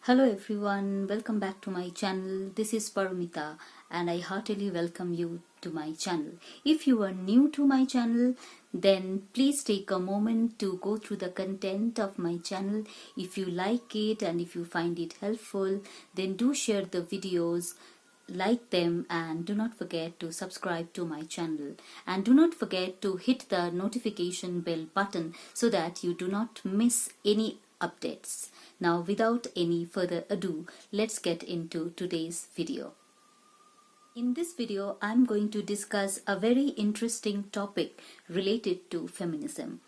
Hello everyone, welcome back to my channel. This is Paramita and I heartily welcome you to my channel. If you are new to my channel, then please take a moment to go through the content of my channel. If you like it and if you find it helpful, then do share the videos, like them, and do not forget to subscribe to my channel. And do not forget to hit the notification bell button so that you do not miss any updates. Now, without any further ado, let's get into today's video. In this video, I'm going to discuss a very interesting topic related to feminism.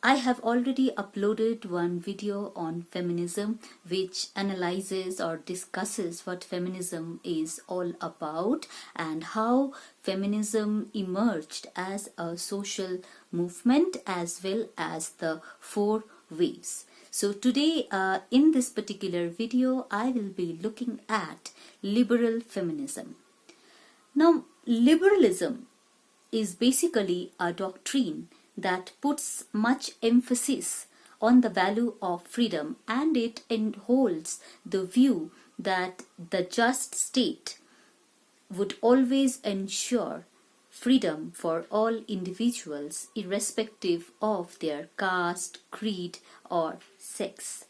I have already uploaded one video on feminism which analyzes or discusses what feminism is all about and how feminism emerged as a social movement as well as the four waves. So today in this particular video, I will be looking at liberal feminism. Now, liberalism is basically a doctrine that puts much emphasis on the value of freedom, and it holds the view that the just state would always ensure freedom for all individuals irrespective of their caste, creed or sex.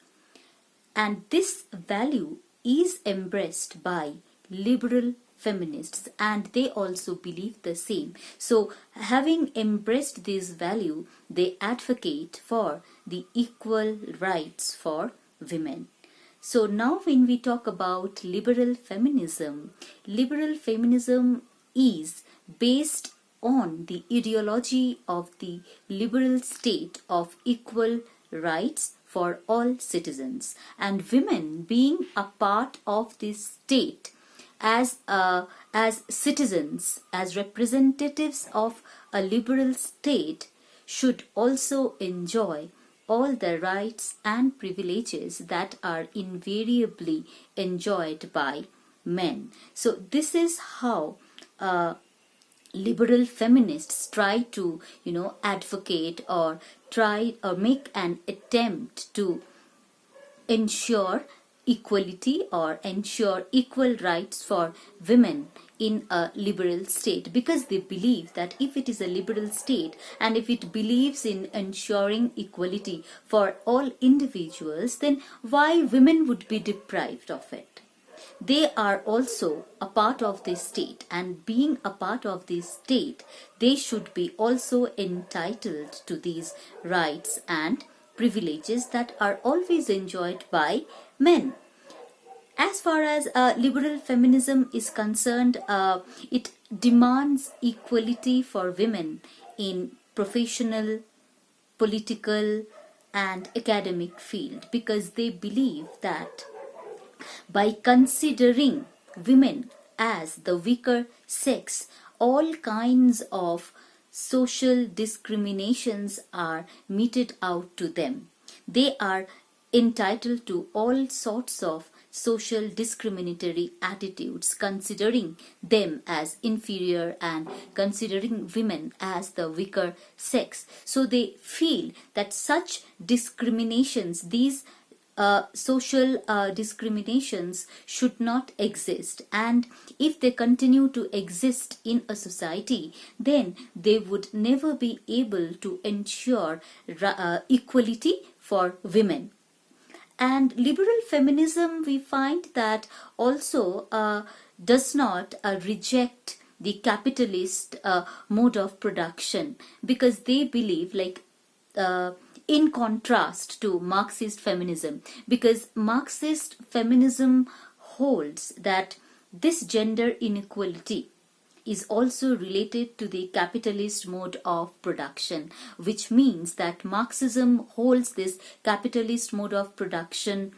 And this value is embraced by liberal feminists, and they also believe the same. So having embraced this value, they advocate for the equal rights for women. So now when we talk about liberal feminism is based on the ideology of the liberal state of equal rights for all citizens, and women being a part of this state as citizens, as representatives of a liberal state, should also enjoy all the rights and privileges that are invariably enjoyed by men. So this is how liberal feminists try to advocate or try or make an attempt to ensure equality or ensure equal rights for women in a liberal state, because they believe that if it is a liberal state and if it believes in ensuring equality for all individuals, then why women would be deprived of it? They are also a part of this state, and being a part of this state, they should be also entitled to these rights and privileges that are always enjoyed by men. As far as liberal feminism is concerned, it demands equality for women in professional, political and academic field, because they believe that by considering women as the weaker sex, all kinds of social discriminations are meted out to them. They are entitled to all sorts of social discriminatory attitudes, considering them as inferior and considering women as the weaker sex. So they feel that such discriminations, these social discriminations should not exist, and if they continue to exist in a society, then they would never be able to ensure equality for women. And liberal feminism, we find that also does not reject the capitalist mode of production, because they believe, in contrast to Marxist feminism, because Marxist feminism holds that this gender inequality is also related to the capitalist mode of production, which means that Marxism holds this capitalist mode of production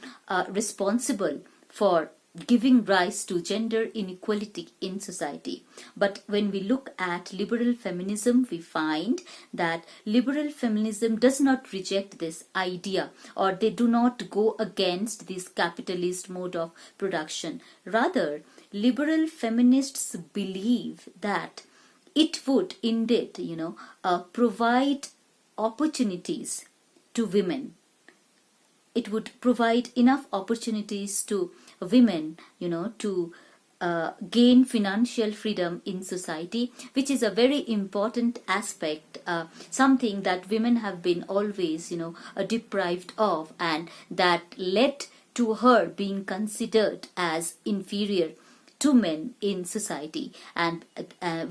responsible for giving rise to gender inequality in society. But when we look at liberal feminism, we find that liberal feminism does not reject this idea, or they do not go against this capitalist mode of production. Rather, liberal feminists believe that it would indeed, provide opportunities to women it would provide enough opportunities to women, to gain financial freedom in society, which is a very important aspect, something that women have been always, deprived of, and that led to her being considered as inferior to men in society, and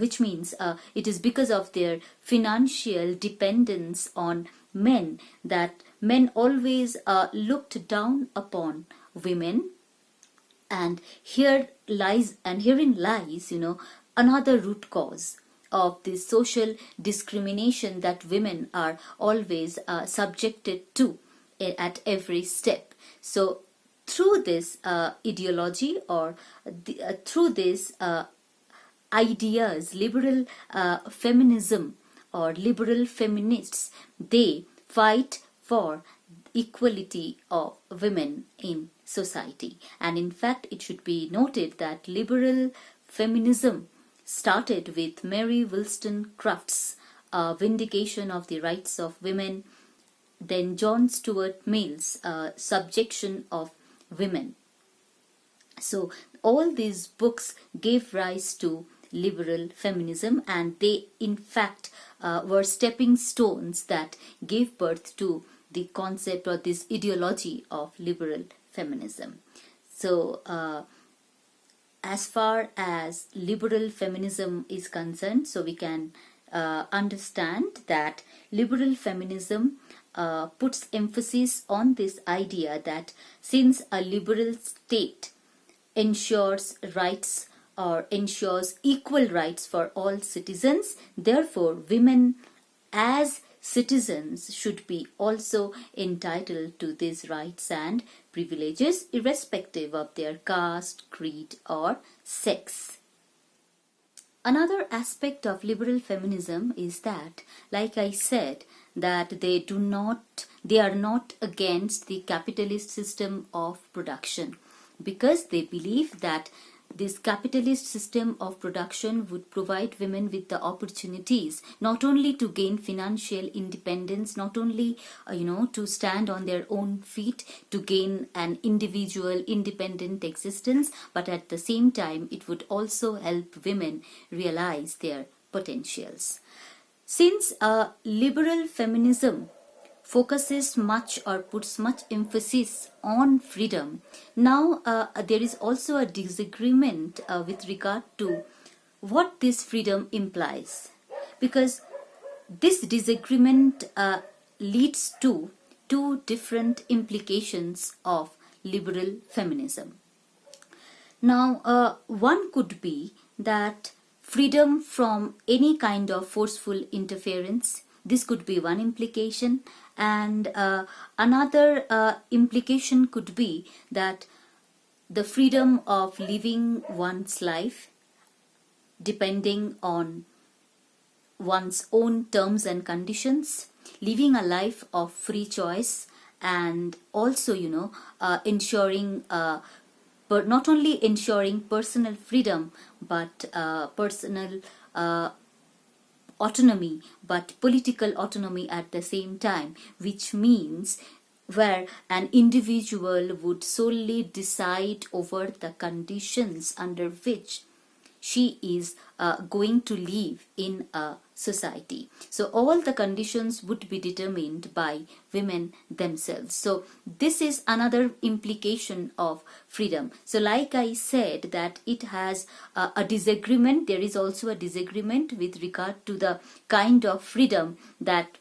which means it is because of their financial dependence on men that men always looked down upon women. And herein lies, another root cause of this social discrimination that women are always subjected to at every step. So through this ideology, or through this ideas, liberal feminism or liberal feminists, they fight for equality of women in society. And in fact, it should be noted that liberal feminism started with Mary Wollstonecraft's vindication of the rights of women, then John Stuart Mill's subjection of women. So all these books gave rise to liberal feminism, and they in fact were stepping stones that gave birth to the concept or this ideology of liberal feminism. So as far as liberal feminism is concerned, so we can understand that liberal feminism puts emphasis on this idea that since a liberal state ensures rights or ensures equal rights for all citizens, therefore women as citizens should be also entitled to these rights and privileges irrespective of their caste, creed or sex. Another aspect of liberal feminism is that, like I said, that they are not against the capitalist system of production, because they believe that this capitalist system of production would provide women with the opportunities not only to gain financial independence, not only to stand on their own feet, to gain an individual independent existence, but at the same time it would also help women realize their potentials. Since liberal feminism focuses much or puts much emphasis on freedom, now there is also a disagreement with regard to what this freedom implies, because this disagreement leads to two different implications of liberal feminism. Now one could be that freedom from any kind of forceful interference. This could be one implication, and another implication could be that the freedom of living one's life depending on one's own terms and conditions, living a life of free choice, and also ensuring but not only ensuring personal freedom but personal autonomy, but political autonomy at the same time, which means where an individual would solely decide over the conditions under which she is going to live in a society. So all the conditions would be determined by women themselves. So this is another implication of freedom. So like I said, that it has a disagreement. There is also a disagreement with regard to the kind of freedom that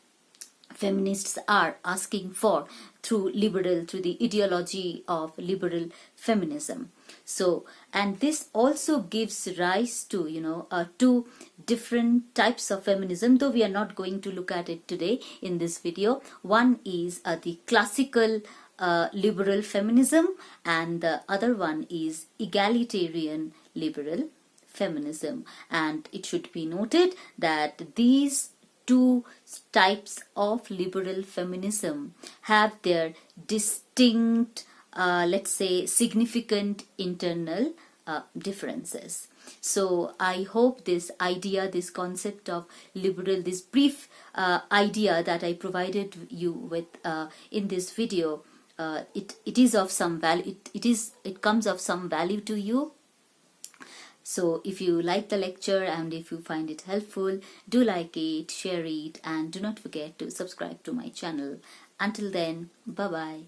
feminists are asking for through the ideology of liberal feminism. So, and this also gives rise to two different types of feminism, though we are not going to look at it today in this video. One is the classical liberal feminism, and the other one is egalitarian liberal feminism. And it should be noted that these two types of liberal feminism have their distinct, let's say, significant internal differences. So I hope this idea, this concept of liberal, this brief idea that I provided you with in this video it is of some value, it comes of some value to you. So if you like the lecture and if you find it helpful, do like it, share it, and do not forget to subscribe to my channel. Until then, bye bye.